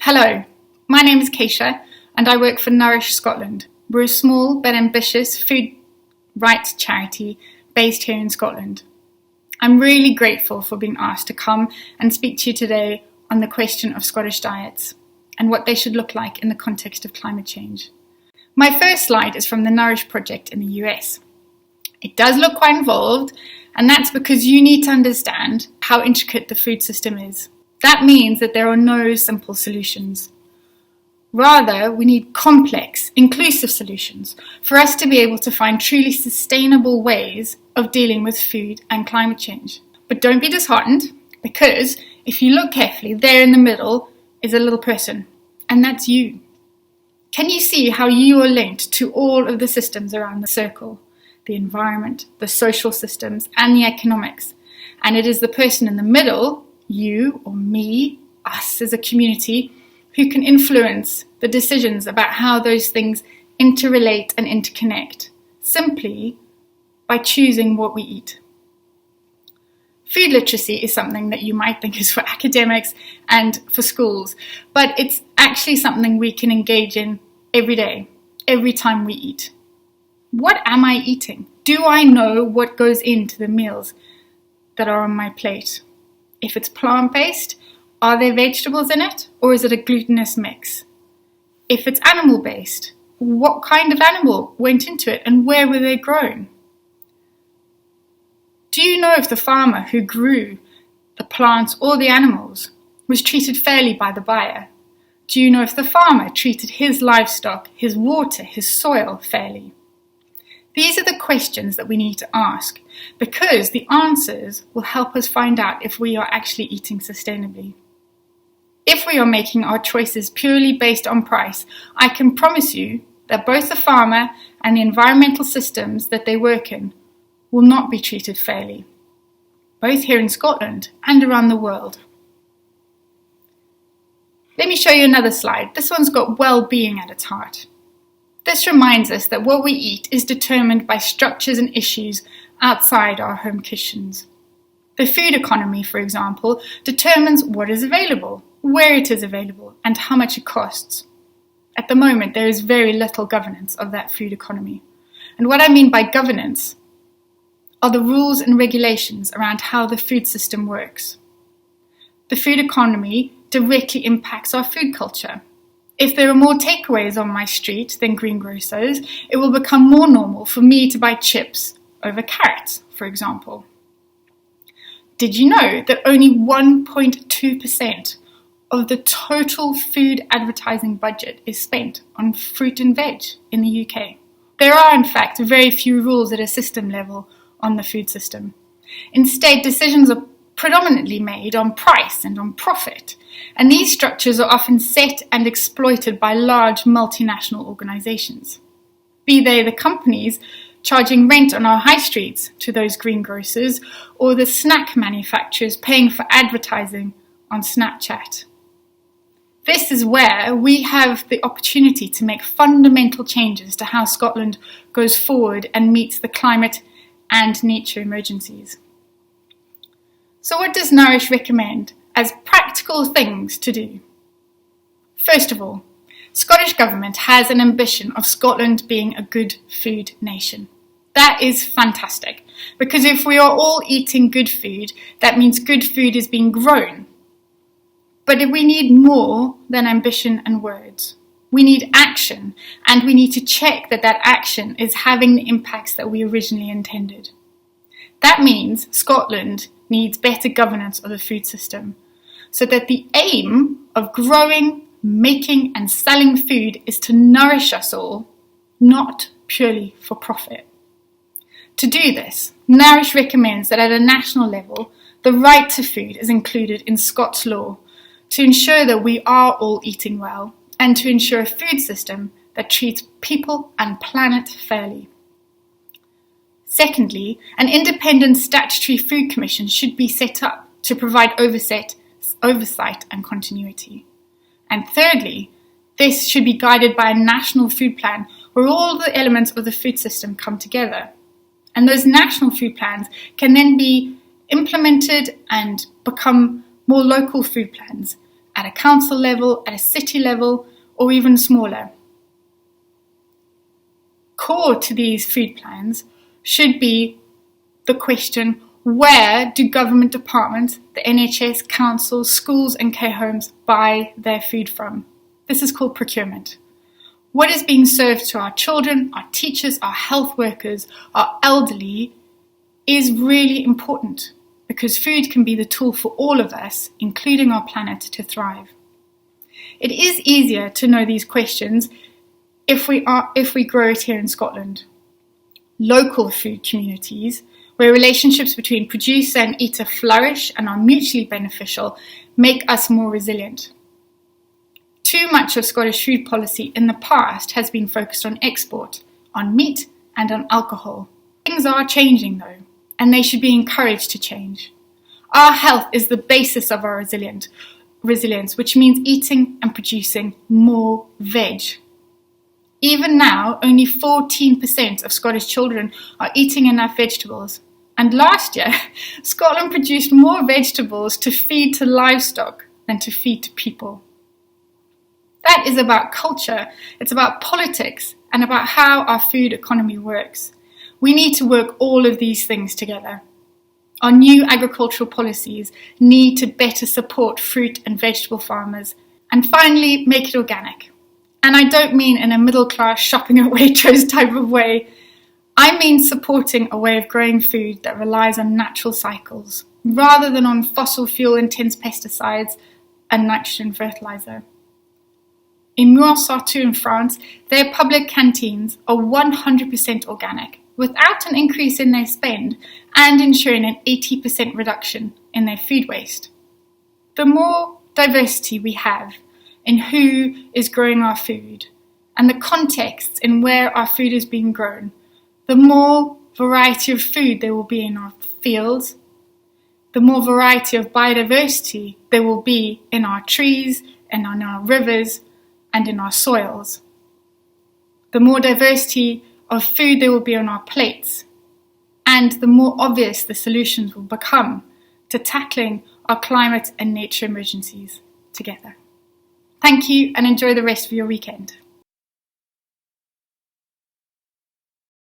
Hello, my name is Keesje and I work for Nourish Scotland. We're a small but ambitious food rights charity based here in Scotland. I'm really grateful for being asked to come and speak to you today on the question of Scottish diets and what they should look like in the context of climate change. My first slide is from the Nourish project in the US. It does look quite involved, and that's because you need to understand how intricate the food system is. That means that there are no simple solutions. Rather, we need complex, inclusive solutions for us to be able to find truly sustainable ways of dealing with food and climate change. But don't be disheartened, because if you look carefully, there in the middle is a little person, and that's you. Can you see how you are linked to all of the systems around the circle? The environment, the social systems, and the economics. And it is the person in the middle, you or me, us as a community, who can influence the decisions about how those things interrelate and interconnect, simply by choosing what we eat. Food literacy is something that you might think is for academics and for schools, but it's actually something we can engage in every day, every time we eat. What am I eating? Do I know what goes into the meals that are on my plate? If it's plant-based, are there vegetables in it, or is it a glutinous mix? If it's animal-based, what kind of animal went into it and where were they grown? Do you know if the farmer who grew the plants or the animals was treated fairly by the buyer? Do you know if the farmer treated his livestock, his water, his soil fairly? These are the questions that we need to ask, because the answers will help us find out if we are actually eating sustainably. If we are making our choices purely based on price, I can promise you that both the farmer and the environmental systems that they work in will not be treated fairly, both here in Scotland and around the world. Let me show you another slide. This one's got well-being at its heart. This reminds us that what we eat is determined by structures and issues outside our home kitchens. The food economy, for example, determines what is available, where it is available, and how much it costs. At the moment, there is very little governance of that food economy. And what I mean by governance are the rules and regulations around how the food system works. The food economy directly impacts our food culture. If there are more takeaways on my street than greengrocers, it will become more normal for me to buy chips over carrots, for example. Did you know that only 1.2% of the total food advertising budget is spent on fruit and veg in the UK? There are, in fact, very few rules at a system level on the food system. Instead, decisions are predominantly made on price and on profit, and these structures are often set and exploited by large multinational organisations. Be they the companies charging rent on our high streets to those greengrocers, or the snack manufacturers paying for advertising on Snapchat. This is where we have the opportunity to make fundamental changes to how Scotland goes forward and meets the climate and nature emergencies. So what does Nourish recommend as practical things to do? First of all, Scottish Government has an ambition of Scotland being a good food nation. That is fantastic, because if we are all eating good food, that means good food is being grown. But we need more than ambition and words. We need action, and we need to check that that action is having the impacts that we originally intended. That means Scotland needs better governance of the food system, so that the aim of growing, making and selling food is to nourish us all, not purely for profit. To do this, Nourish recommends that at a national level, the right to food is included in Scots law to ensure that we are all eating well and to ensure a food system that treats people and planet fairly. Secondly, an independent statutory food commission should be set up to provide oversight and continuity. And thirdly, this should be guided by a national food plan where all the elements of the food system come together. And those national food plans can then be implemented and become more local food plans at a council level, at a city level, or even smaller. Core to these food plans should be the question, where do government departments, the NHS, councils, schools and care homes buy their food from? This is called procurement. What is being served to our children, our teachers, our health workers, our elderly is really important, because food can be the tool for all of us, including our planet, to thrive. It is easier to know these questions if we grow it here in Scotland. Local food communities, where relationships between producer and eater flourish and are mutually beneficial, make us more resilient. Too much of Scottish food policy in the past has been focused on export, on meat and on alcohol. Things are changing though, and they should be encouraged to change. Our health is the basis of our resilience, which means eating and producing more veg. Even now, only 14% of Scottish children are eating enough vegetables. And last year, Scotland produced more vegetables to feed to livestock than to feed to people. That is about culture, it's about politics, and about how our food economy works. We need to work all of these things together. Our new agricultural policies need to better support fruit and vegetable farmers. And finally, make it organic. And I don't mean in a middle-class shopping at Waitrose type of way. I mean supporting a way of growing food that relies on natural cycles, rather than on fossil fuel-intense pesticides and nitrogen fertilizer. In Muir-Sartoux in France, their public canteens are 100% organic, without an increase in their spend and ensuring an 80% reduction in their food waste. The more diversity we have in who is growing our food and the contexts in where our food is being grown, the more variety of food there will be in our fields, the more variety of biodiversity there will be in our trees and in our rivers and in our soils. The more diversity of food there will be on our plates, and the more obvious the solutions will become to tackling our climate and nature emergencies together. Thank you, and enjoy the rest of your weekend.